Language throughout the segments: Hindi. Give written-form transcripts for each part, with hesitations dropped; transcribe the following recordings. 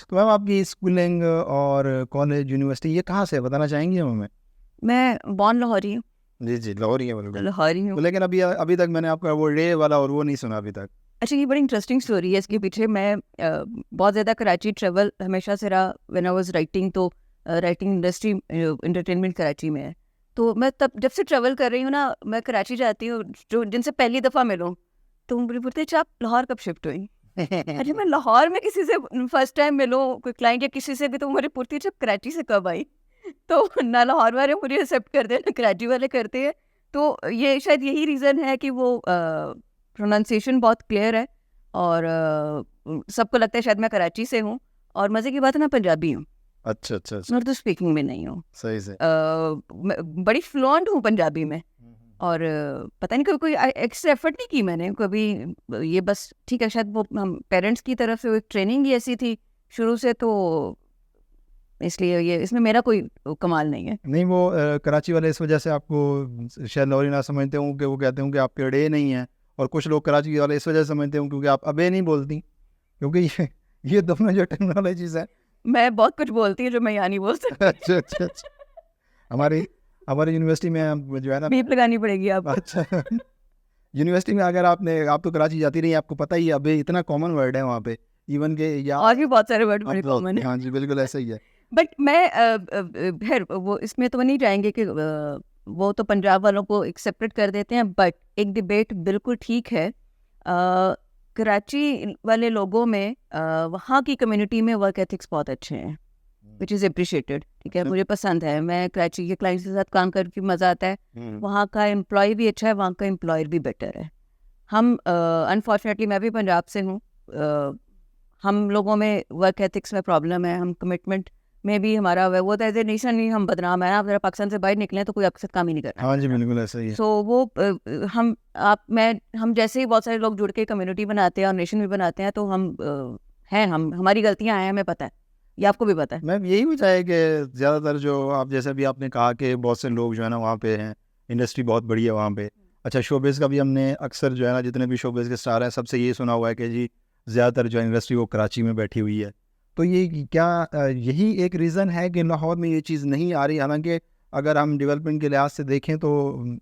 तो मैम आपकी स्कूलिंग और कॉलेज यूनिवर्सिटी ये कहाँ से है, बताना चाहेंगी हम हमें? मैं बॉर्न लाहौरी हूँ। जी जी, लाहौर ही है बिल्कुल। लाहौरी हूँ। तो लेकिन अभी अभी तक मैंने आपका वो डे वाला और वो नहीं सुना अभी तक। अच्छा, ये बड़ी इंटरेस्टिंग स्टोरी है इसके पीछे। मैं बहुत ज़्यादा कराची ट्रेवल हमेशा से रहा। व्हेन आई वाज राइटिंग, तो राइटिंग इंडस्ट्री एंटरटेनमेंट कराची में है। तो मैं तब जब से ट्रेवल कर रही हूँ ना, मैं कराची जाती हूँ, जो जिनसे पहली दफ़ा मिलूँ तो मुझे बोलते हैं, अच्छा आप लाहौर कब शिफ्ट हुई? अरे मैं लाहौर में किसी से फर्स्ट टाइम मिलूँ, कोई क्लाइंट या किसी से भी, तो मुझे पूछती है जब कराची से कब आई? तो ना लाहौर वाले मुझे एक्सेप्ट करते हैं ना कराची वाले करते हैं। तो ये शायद यही रीज़न है कि वो प्रोनाउंसिएशन बहुत क्लियर है, और सबको लगता है शायद मैं कराची से हूँ। और मज़े की बात है, मैं पंजाबी हूँ, अच्छा अच्छा अच्छा। उर्दू स्पीकिंग में नहीं हूँ। सही से। मैं बड़ी फ्लुएंट हूँ पंजाबी में। और पता नहीं कभी कोई एक्स्ट्रा एफर्ट नहीं की मैंने कभी। ये बस ठीक है, शायद वो हम पेरेंट्स की तरफ से एक ट्रेनिंग ही ऐसी थी शुरू से, तो इसलिए ये इसमें मेरा कोई कमाल नहीं है। नहीं वो कराची वाले इस वजह से आपको शायद लाहौरी ना समझते हों कि वो कहते हों कि आपके डे नहीं है, और कुछ लोग कराची वाले इस वजह से समझते हों क्योंकि आप अबे नहीं बोलती, क्योंकि ये दोनों जो टेक्नोलॉजीज है। मैं बहुत कुछ बोलती हूँ जो मैं यहाँ नहीं बोल सकती। अच्छा अच्छा अच्छा। हमारी हमारी यूनिवर्सिटी में जो है ना। बीप लगानी पड़ेगी आपको। अच्छा। यूनिवर्सिटी में अगर आप तो कराची जाती रही, आपको पता ही है, अबे इतना कॉमन वर्ड है वहाँ पे, इवन के या और भी बहुत सारे वर्ड बड़े अब कॉमन है। हाँ जी बिल्कुल ऐसा ही है। बट मैं खैर वो इसमें तो नहीं जाएंगे कि वो तो पंजाब वालों को एक सेपरेट कर देते हैं। बट एक डिबेट बिल्कुल ठीक है। कराची वाले लोगों में वहाँ की कम्युनिटी में वर्क एथिक्स बहुत अच्छे हैं, विच इज़ अप्रिशिएटेड। ठीक है, मुझे पसंद है, मैं कराची के क्लाइंट्स के साथ काम करके मज़ा आता है। वहाँ का एम्प्लॉय भी अच्छा है, वहाँ का एम्प्लॉयर भी बेटर है। हम अनफॉर्चुनेटली मैं भी पंजाब से हूँ। हम लोगों में वर्क एथिक्स में प्रॉब्लम है। हम कमिटमेंट में भी हमारा वो तो एज ए नेशन ही हम बदनाम है ना। अगर पाकिस्तान से बाहर निकले तो कोई आपके साथ काम ही नहीं करना हाँ जी चाहता। बिल्कुल ऐसा ही है। सो वो हम आप मैं हम जैसे ही बहुत सारे लोग जुड़ के कम्युनिटी बनाते हैं और नेशन भी बनाते हैं, तो हम हैं, हम हमारी गलतियां हैं, हमें पता है, ये आपको भी पता है। मैम यही वजह है कि ज़्यादातर जो आप जैसे भी आपने कहा कि बहुत से लोग जो है ना वहाँ पे हैं, इंडस्ट्री बहुत बड़ी है वहाँ पे। अच्छा, शोबिज़ का भी हमने अक्सर जो है ना जितने भी शोबिज़ के स्टार हैं सबसे ये सुना हुआ है कि जी ज़्यादातर जो इंडस्ट्री वो कराची में बैठी हुई है। तो ये क्या यही एक रीज़न है कि लाहौर में ये चीज़ नहीं आ रही? हालांकि अगर हम डेवलपमेंट के लिहाज से देखें तो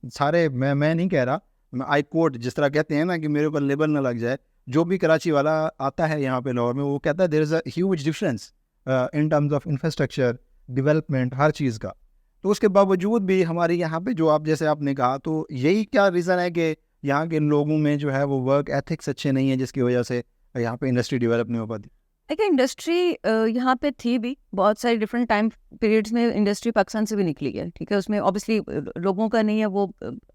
सारे, मैं नहीं कह रहा, मैं आई कोट, जिस तरह कहते हैं ना कि मेरे ऊपर लेबल ना लग जाए, जो भी कराची वाला आता है यहाँ पे लाहौर में वो कहता है there is a huge difference in terms of infrastructure development हर चीज़ का। तो उसके बावजूद भी हमारे यहाँ पे जो आप जैसे आपने कहा, तो यही क्या रीज़न है कि यहाँ के लोगों में जो है वो वर्क एथिक्स अच्छे नहीं है जिसकी वजह से यहाँ पे इंडस्ट्री डेवलप नहीं हो पाती? देखिए, इंडस्ट्री यहाँ पे थी भी बहुत सारे डिफरेंट टाइम पीरियड्स में। इंडस्ट्री पाकिस्तान से भी निकली है, ठीक है, उसमें ऑब्वियसली लोगों का नहीं है, वो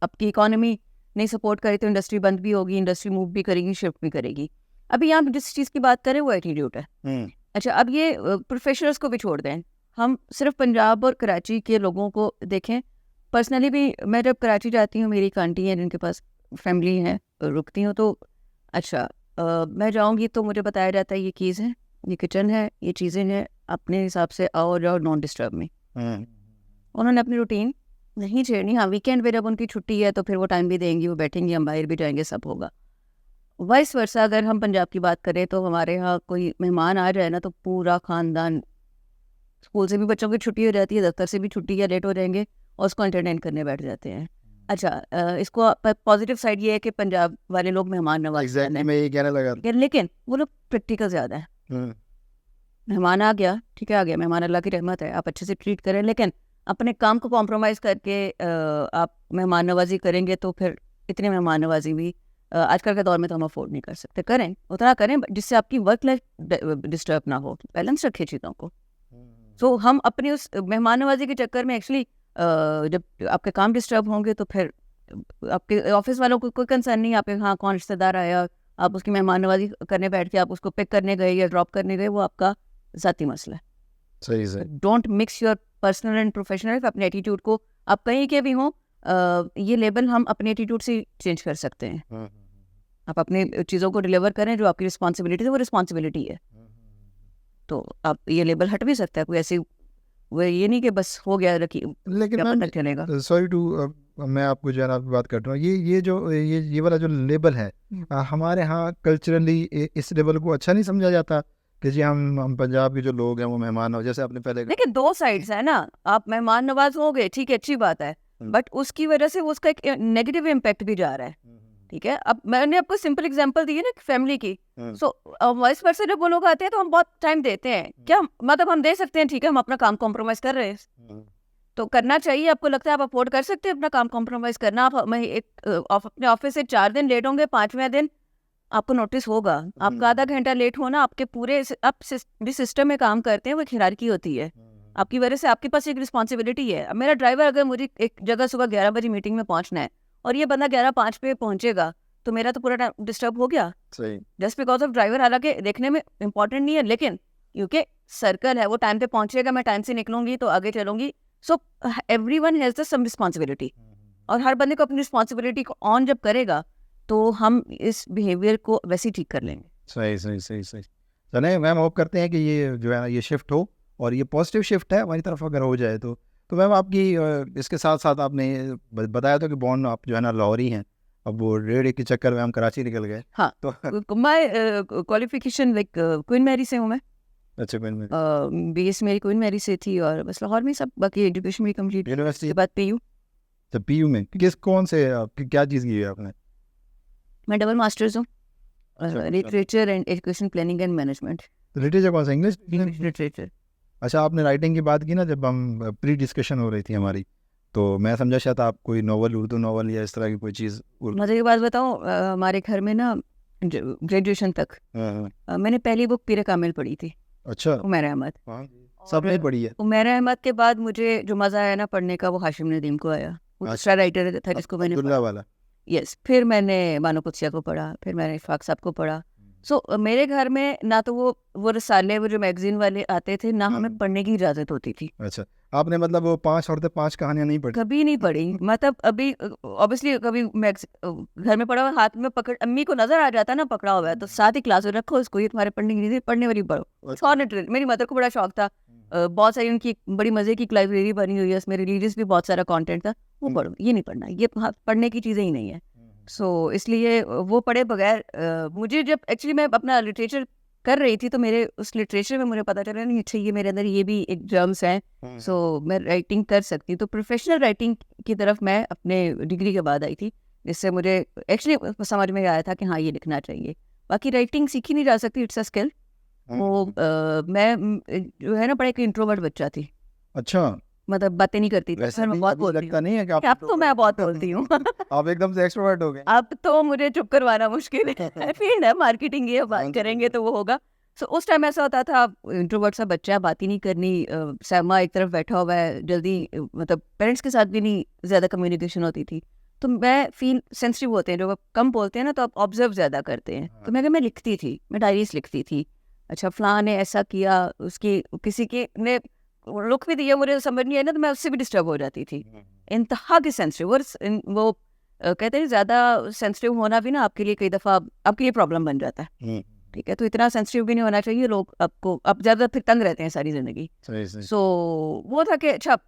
आपकी इकोनॉमी नहीं सपोर्ट करे तो इंडस्ट्री बंद भी होगी, इंडस्ट्री मूव भी करेगी, शिफ्ट भी करेगी। अभी यहाँ जिस चीज़ की बात करें वो एटीट्यूड है। अच्छा, अब ये प्रोफेशनल्स को भी छोड़ दें, हम सिर्फ पंजाब और कराची के लोगों को देखें। पर्सनली भी मैं जब कराची जाती हूँ, मेरी एक आंटी है जिनके पास फैमिली है, रुकती हूँ, तो अच्छा मैं जाऊँगी तो मुझे बताया जाता है ये कीज़ है, ये किचन है, ये चीज़ें हैं, अपने हिसाब से आओ जाओ, नॉन डिस्टर्ब में। उन्होंने अपनी रूटीन नहीं छेड़नी। हाँ, वीकेंड पे जब उनकी छुट्टी है तो फिर वो टाइम भी देंगी, वो बैठेंगी, हम बाहर भी जाएंगे, सब होगा। वाइस वर्सा अगर हम पंजाब की बात करें तो हमारे यहाँ कोई मेहमान आ जाए ना तो पूरा खानदान, स्कूल से भी बच्चों की छुट्टी हो जाती है, दफ्तर से भी छुट्टी या लेट हो जाएंगे और उसको एंटरटेन करने बैठ जाते हैं। अच्छा, इसको पॉजिटिव साइड ये है कि पंजाब वाले लोग मेहमान नवाज एग्जैक्टली मैं यही कहने लगा था। लेकिन वो लोग प्रैक्टिकल ज़्यादा है। मेहमान आ गया, ठीक है, आ गया मेहमान, अल्लाह की रहमत है, आप अच्छे से ट्रीट करें, लेकिन अपने काम को कॉम्प्रोमाइज़ करके आप मेहमान नवाजी करेंगे तो फिर इतनी मेहमान नवाजी भी आजकल के दौर में तो हम अफोर्ड नहीं कर सकते। करें उतना करें जिससे आपकी वर्क लाइफ डिस्टर्ब ना हो, बैलेंस रखें चीज़ों को। तो हम अपनी उस मेहमान नवाजी के चक्कर में एक्चुअली जब आपके काम डिस्टर्ब होंगे तो फिर आपके ऑफिस वालों को कोई कंसर्न नहीं, आपके हाँ कौन रिश्तेदार आया, आप उसकी मेहमान नवाजी करने बैठ के आप उसको पिक करने गए या ड्रॉप करने गए, वो आपका ज़ाती मसला है। सही से। Don't mix your personal and professional. अपने एटीट्यूड को, आप कहीं के भी हों, ये लेबल हम अपने एटीट्यूड से चेंज कर सकते हैं। आप अपनी चीज़ों को डिलीवर करें, जो आपकी रिस्पॉन्सिबिलिटी है वो रिस्पॉन्सिबिलिटी है। तो आप ये लेबल हट भी सकता है कोई ऐसी, वो ये नहीं कि बस हो गया रखिए, लेकिन क्या मैम पता चलेगा। सॉरी टू, मैं आपको जो है ना आपकी बात कर रहा हूँ, ये जो ये वाला जो लेबल है हमारे यहाँ कल्चरली इस लेबल को अच्छा नहीं समझा जाता कि जी हम पंजाब के जो लोग हैं वो मेहमान हो, जैसे आपने पहले देखिए 2 साइड्स है ना, आप मेहमान नवाज हो गए, ठीक है, अच्छी बात है, बट उसकी वजह से वो उसका एक नेगेटिव इम्पैक्ट भी जा रहा है, ठीक है। अब मैंने आपको सिंपल एग्जांपल दी है ना फैमिली की, सो वाइस वर्सा जब वो लोग आते हैं तो हम बहुत टाइम देते हैं, क्या मतलब हम दे सकते हैं, ठीक है, हम अपना काम कॉम्प्रोमाइज कर रहे हैं तो करना चाहिए, आपको लगता है आप अफोर्ड कर सकते हैं अपना काम कॉम्प्रोमाइज करना, आप अपने ऑफिस से 4 दिन लेट होंगे, 5वें दिन आपको नोटिस होगा, आपका आधा घंटा लेट होना आपके पूरे आप जिस सिस्टम में काम करते हैं वो एक हिरार्की होती है, आपकी वजह से आपके पास एक रिस्पॉन्सिबिलिटी है। अब मेरा ड्राइवर अगर मुझे एक जगह सुबह 11 बजे मीटिंग में पहुंचना है और ये बंदा 11:05 पे पहुंचेगा तो मेरा तो पूरा टाइम डिस्टर्ब हो गया, सही जस्ट बिकॉज ऑफ ड्राइवर। हालांकि देखने में इंपॉर्टेंट नहीं है, लेकिन क्योंकि सर्कल है, वो टाइम पे पहुंचेगा, मैं टाइम से निकलूंगी तो आगे चलूंगी, so everyone has the same responsibility, और हर बंदे को अपनी रिस्पॉन्सिबिलिटी को ऑन जब करेगा तो हम इस बिहेवियर को वैसे ही ठीक कर लेंगे। सही सही सही सही। चलें मैम, होप करते हैं कि ये जो है ना ये शिफ्ट हो और ये पॉजिटिव शिफ्ट है हमारी तरफ अगर हो जाए तो मैम आपकी इसके साथ साथ आपने बताया था कि बॉर्न आप जो है ना लाहौरी हैं, अब वो रेड के चक्कर में हम कराची निकल गए। हाँ, तो my qualification like Queen Mary से हूँ मैं, अच्छा मैम, बेस मेरी क्वीन मैरी से थी और बस लाहौर में सब, बाकी एजुकेशन भी कंप्लीट यूनिवर्सिटी के बाद पीयू। जब पीयू में कौन से आपकी क्या चीज़ की है आपने? मैं डबल मास्टर्स हूँ, अच्छा, literature and education planning and management. Literature कौन सा? English literature. अच्छा, आपने राइटिंग की बात की ना, जब हम प्री डिस्कशन हो रही थी हमारी, तो मैं समझा शायद आप कोई नॉवल, उर्दू नॉवल या इस तरह की कोई चीज़। मजे की बात बताऊँ, हमारे घर में ना ग्रेजुएशन तक हाँ, मैंने पहली बुक पीर कामिल पढ़ी थी, अच्छा, उमैर अहमद। हाँ, सबने पढ़ी है। उमैर अहमद के बाद मुझे जो मज़ा आया ना पढ़ने का वो हाशिम नदीम को आया, वो दूसरा राइटर था जिसको मैंने अब्दुल्ला वाला। यस, फिर मैंने बानो कुदसिया को पढ़ा, फिर मैंने इशफाक साहब को पढ़ा। सो मेरे घर में ना तो वो रसाले, वो जो मैगजीन वाले आते थे, ना हमें पढ़ने की इजाज़त होती थी। अच्छा, आपने मतलब वो 5 औरतें 5 कहानियां नहीं पढ़ी? कभी नहीं पढ़ी, मतलब अभी ऑब्वियसली कभी घर में पढ़ा हुआ, हाथ में पकड़ अम्मी को नजर आ जाता ना पकड़ा हुआ है, तो साथ ही क्लास में रखो इसको, ये तुम्हारे पढ़ने की नहीं थी, पढ़ने वाली पढ़ो। सॉनेट, मेरी मदर को बड़ा शौक था, बहुत सारी उनकी बड़ी मजे की लाइब्रेरी बनी हुई है, उसमें रिलीजियस भी बहुत सारा कंटेंट था, वो पढ़ो, ये नहीं पढ़ना, ये पढ़ने की चीज़ें ही नहीं है। सो इसलिए वो पढ़े बगैर मुझे जब एक्चुअली मैं अपना लिटरेचर कर रही थी तो मेरे उस लिटरेचर में मुझे पता चला नहीं, अच्छा ये मेरे अंदर ये भी एक जर्म्स हैं, सो मैं राइटिंग कर सकती हूँ। तो प्रोफेशनल राइटिंग की तरफ मैं अपने डिग्री के बाद आई थी, जिससे मुझे एक्चुअली समझ में आया था कि हाँ ये लिखना चाहिए। बाकी राइटिंग सीखी नहीं जा सकती, इट्स अ स्किल। वो मैं जो है ना बड़ा एक इंट्रोवर्ट बच्चा थी, अच्छा, मतलब बातें नहीं करती थी, वैसे मैं भी बहुत अभी बोलती लगता हूँ। नहीं है कि अब तो मैं बहुत बोलती हूँ आप एकदम से एक्सट्रोवर्ट हो गए। अब तो मुझे चुप करवाना मुश्किल है, फील्ड है मार्केटिंग, ये बात करेंगे तो वो होगा। सो उस टाइम ऐसा होता था, इंट्रोवर्ट सा बच्चा, बात ही नहीं करनी, सहमा एक तरफ बैठा हुआ है, जल्दी मतलब पेरेंट्स के साथ भी नहीं ज़्यादा कम्युनिकेशन होती थी। तो मैं फील सेंसिटिव होते हैं जो कम बोलते हैं ना, तो आप ऑब्जर्व ज़्यादा करते हैं। तो मैं लिखती थी, मैं डायरीज लिखती थी, अच्छा फलां ने ऐसा किया, उसकी किसी की ने लुक भी दिया, मुझे समझ नहीं आई ना, तो मैं उससे भी डिस्टर्ब हो जाती थी। इंतहा की सेंसिटिव, और वो कहते हैं ज़्यादा सेंसिटिव होना भी ना आपके लिए कई दफ़ा आपके लिए प्रॉब्लम बन जाता है, ठीक है। तो इतना सेंसिटिव भी नहीं होना चाहिए, लोग आपको अब ज़्यादा फिर तंग रहते हैं सारी ज़िंदगी। सही सही। सो वो था कि अच्छा